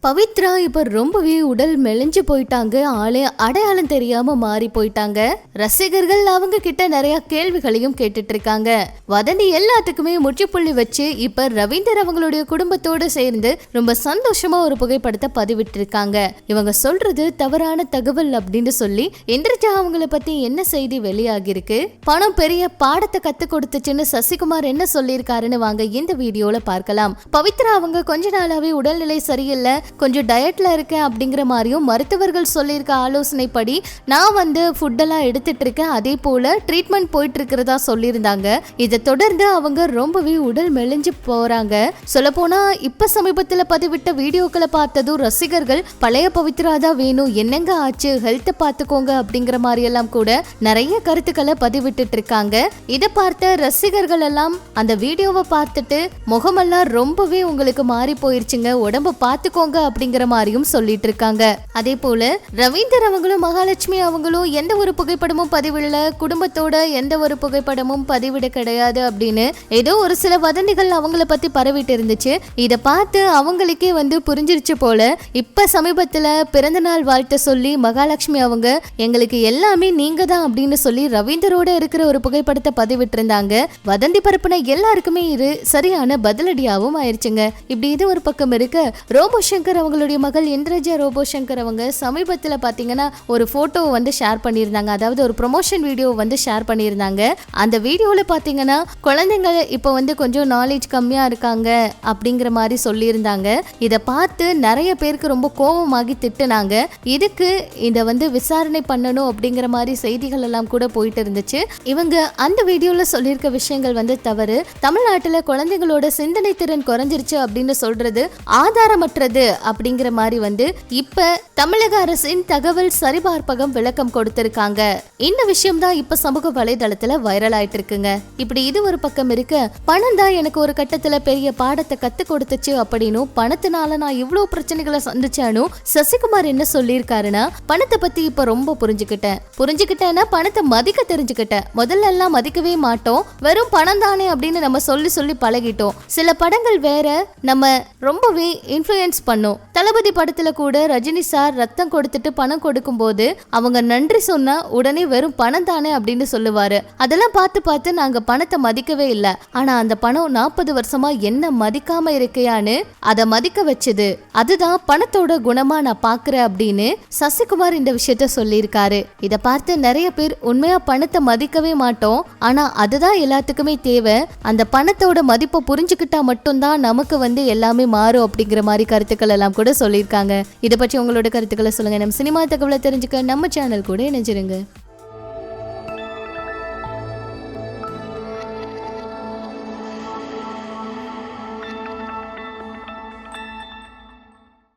பவித்ரா இப்ப ரொம்பவே உடல் மெலிஞ்சு போயிட்டாங்க. ஆளே அடையாளம் தெரியாம மாறி போயிட்டாங்க. ரசிகர்கள் அவங்க கிட்ட நிறைய கேள்விகளையும் கேட்டுட்டு இருக்காங்க. வதந்தி எல்லாத்துக்குமே முற்றுப்புள்ளி வச்சு இப்ப ரவீந்தர் அவங்களுடைய குடும்பத்தோடு சேர்ந்து ரொம்ப சந்தோஷமா ஒரு புகைப்படத்தை பதிவிட்டு இருக்காங்க. இவங்க சொல்றது தவறான தகவல் அப்படின்னு சொல்லி இந்திரஜா அவங்கள பத்தி என்ன செய்தி வெளியாகி இருக்கு, பணம் பெரிய பாடத்தை கத்து கொடுத்துச்சுன்னு சசிகுமார் என்ன சொல்லியிருக்காருன்னு வாங்க இந்த வீடியோல பார்க்கலாம். பவித்ரா அவங்க கொஞ்ச நாளாவே உடல்நிலை சரியில்லை, கொஞ்சம் டயட்ல இருக்கேன் அப்படிங்கிற மாதிரியும் மருத்துவர்கள் சொல்லியிருக்க ஆலோசனைப்படி நான் ஃபுட்டெல்லாம் எடுத்துட்டு இருக்கேன், அதே போல ட்ரீட்மெண்ட் போயிட்டு இருக்கிறதா சொல்லியிருந்தாங்க. இதை தொடர்ந்து அவங்க ரொம்பவே உடல் மெலிஞ்சு போறாங்க. சொல்ல போனா இப்ப சமீபத்துல பதிவிட்ட வீடியோக்களை பார்த்ததும் ரசிகர்கள் பழைய பவித்ரா தான் வேணும், என்னங்க ஆச்சு, ஹெல்த்தை பார்த்துக்கோங்க அப்படிங்கிற மாதிரி எல்லாம் கூட நிறைய கருத்துக்களை பதிவிட்டு இருக்காங்க. இதை பார்த்த ரசிகர்கள் எல்லாம் அந்த வீடியோவை பார்த்துட்டு முகமெல்லாம் ரொம்பவே உங்களுக்கு மாறி போயிருச்சுங்க, உடம்ப பார்த்துக்கோங்க அப்படிங்கிற மாதிரியும் சொல்லிட்டு இருக்காங்க. அதே போல ரவீந்தர் அவங்களும் மகாலட்சுமி அவங்களும் எந்த ஒரு புகைப்படமும் பதிவிடல, குடும்பத்தோட எந்த ஒரு புகைப்படமும் பதிவிட கிடையாது அப்படின்னு ஏதோ ஒரு சில வதந்திகள் அவங்கள பத்தி பரவிட்டு இருந்துச்சு. இத பார்த்து அவங்களுக்கே புரிஞ்சிருச்சு போல. இப்ப சமீபத்துல பிறந்த நாள் வாழ்த்து சொல்லி மகாலட்சுமி அவங்க எங்களுக்கு எல்லாமே நீங்க தான் அப்படின்னு சொல்லி ரவீந்தரோட இருக்கிற ஒரு புகைப்படத்தை பதிவிட்டு இருந்தாங்க. வதந்தி பரப்புன எல்லாருக்குமே இது சரியான பதிலடியாவும் ஆயிருச்சுங்க. இப்படி இது ஒரு பக்கம் இருக்க, ரோபோ சங்கர் அவங்களுடைய மகள் இந்திரஜா ரோபோ சங்கர் அவங்க சமீபத்தில் பார்த்தீங்கன்னா ஒரு போட்டோ ஷேர் பண்ணியிருந்தாங்க. அதாவது ஒரு ப்ரொமோஷன் வீடியோ ஷேர் பண்ணியிருந்தாங்க. அந்த வீடியோவில் பார்த்தீங்கன்னா குழந்தைங்க இப்போ கொஞ்சம் நாலேஜ் கம்மியாக இருக்காங்க அப்படிங்கிற மாதிரி சொல்லியிருந்தாங்க. இதை பார்த்து நிறைய பேருக்கு ரொம்ப கோபமாகி திட்டுனாங்க. இதுக்கு இதை விசாரணை பண்ணணும் அப்படிங்கிற மாதிரி செய்திகள் எல்லாம் கூட போயிட்டு இருந்துச்சு. இவங்க அந்த வீடியோவில் சொல்லியிருக்க விஷயங்கள் தவறு. தமிழ்நாட்டில் குழந்தைங்களோட சிந்தனை திறன் குறைஞ்சிருச்சு அப்படின்னு சொல்றது ஆதாரமற்றது அப்படிங்கிற மாதிரி இப்ப தமிழக அரசின் தகவல் சரிபார்ப்பகம் விளக்கம் கொடுத்திருக்காங்க. இந்த விஷயம் தான் இப்ப சமூக வலைதளத்துல வைரல் ஆயிட்டு இருக்குங்க. இப்படி இது ஒரு பக்கம் இருக்க, பணம் தான் எனக்கு ஒரு கட்டத்துல பெரிய பாடத்தை கத்து கொடுத்துச்சு அப்படின்னும் பணத்தினால நான் இவ்வளவு பிரச்சனைகளை சந்திச்சானு சசிகுமார் என்ன சொல்லியிருக்காருன்னா, பணத்தை பத்தி இப்ப ரொம்ப புரிஞ்சுக்கிட்டேன்னா பணத்தை மதிக்க தெரிஞ்சுக்கிட்டேன். முதல்ல எல்லாம் மதிக்கவே மாட்டோம், வெறும் பணம் தானே அப்படின்னு நம்ம சொல்லி பழகிட்டோம். சில படங்கள் வேற நம்ம ரொம்பவே இன்ஃப்ளூயன்ஸ் பண்ணோம். தளபதி படத்துல கூட ரஜினி சார் ரத்தம் கொடுத்துட்டு பணம் கொடுக்கும் போது அவங்க நன்றி சொன்னா உடனே வெறும் பணம் தானே அப்படின்னு சொல்லுவாரு. அதெல்லாம் பார்த்து நாங்க பணத்தை மதிக்கவே இல்லை. ஆனா அந்த பணம் 40 வருஷமா என்ன மதிக்காம இருக்கையான்னு அதை மதிக்க வச்சது. அதுதான் பணத்தோட குணமா நான் பாக்குறேன் அப்படின்னு சசிகுமார் இந்த விஷயத்த சொல்லியிருக்காரு. இதை பார்த்து நிறைய பேர் உண்மையா பணத்தை மதிக்கவே மாட்டோம், ஆனா அதுதான் எல்லாத்துக்குமே தேவை, அந்த பணத்தோட மதிப்பை புரிஞ்சுக்கிட்டா மட்டும்தான் நமக்கு எல்லாமே மாறும் அப்படிங்கிற மாதிரி கருத்துக்கள் எல்லாம் கூட சொல்லியிருக்காங்க. இதை பற்றி உங்களோட கருத்துக்களை சொல்லுங்க. நம்ம சினிமா தகவலை தெரிஞ்சுக்க நம்ம சேனல் கூட இணைஞ்சிருங்க.